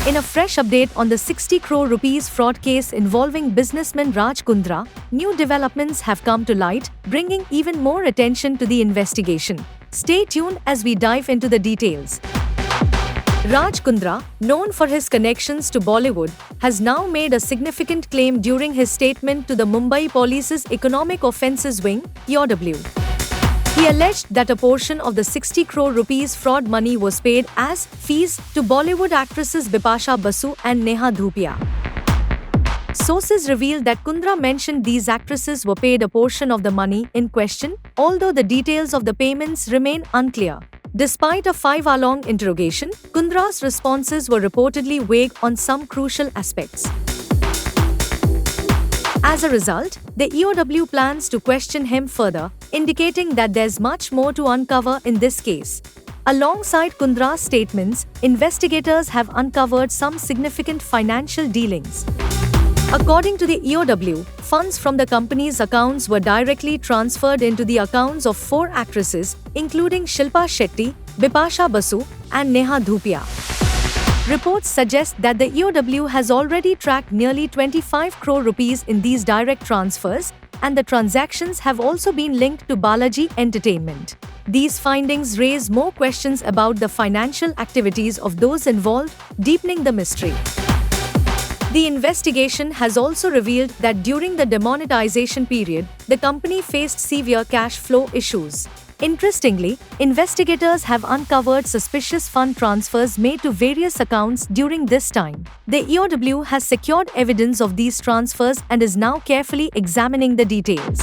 In a fresh update on the 60 crore rupees fraud case involving businessman Raj Kundra, new developments have come to light, bringing even more attention to the investigation. Stay tuned as we dive into the details. Raj Kundra, known for his connections to Bollywood, has now made a significant claim during his statement to the Mumbai Police's Economic Offences Wing (EOW). He alleged that a portion of the 60 crore rupees fraud money was paid as fees to Bollywood actresses Bipasha Basu and Neha Dhupia. Sources revealed that Kundra mentioned these actresses were paid a portion of the money in question, although the details of the payments remain unclear. Despite a 5-hour-long interrogation, Kundra's responses were reportedly vague on some crucial aspects. As a result, the EOW plans to question him further, indicating that there's much more to uncover in this case. Alongside Kundra's statements, investigators have uncovered some significant financial dealings. According to the EOW, funds from the company's accounts were directly transferred into the accounts of 4 actresses, including Shilpa Shetty, Bipasha Basu, and Neha Dhupia. Reports suggest that the EOW has already tracked nearly 25 crore rupees in these direct transfers, and the transactions have also been linked to Balaji Entertainment. These findings raise more questions about the financial activities of those involved, deepening the mystery. The investigation has also revealed that during the demonetization period, the company faced severe cash flow issues. Interestingly, investigators have uncovered suspicious fund transfers made to various accounts during this time. The EOW has secured evidence of these transfers and is now carefully examining the details.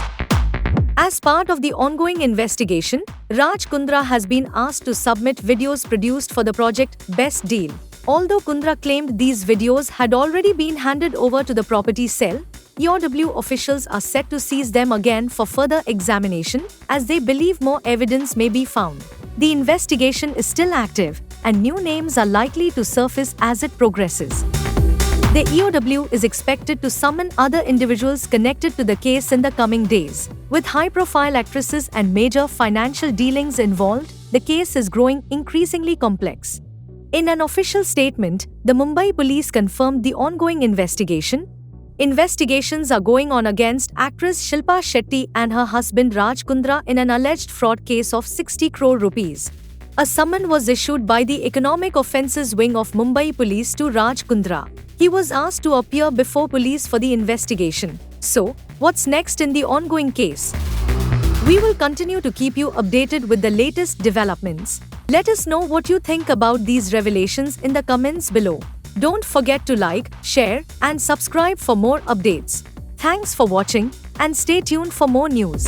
As part of the ongoing investigation, Raj Kundra has been asked to submit videos produced for the project Best Deal. Although Kundra claimed these videos had already been handed over to the property cell, EOW officials are set to seize them again for further examination, as they believe more evidence may be found. The investigation is still active, and new names are likely to surface as it progresses. The EOW is expected to summon other individuals connected to the case in the coming days. With high-profile actresses and major financial dealings involved, the case is growing increasingly complex. In an official statement, the Mumbai Police confirmed the ongoing investigation. Investigations are going on against actress Shilpa Shetty and her husband Raj Kundra in an alleged fraud case of 60 crore rupees. A summon was issued by the Economic Offences Wing of Mumbai Police to Raj Kundra. He was asked to appear before police for the investigation. So, what's next in the ongoing case? We will continue to keep you updated with the latest developments. Let us know what you think about these revelations in the comments below. Don't forget to like, share, and subscribe for more updates. Thanks for watching, and stay tuned for more news.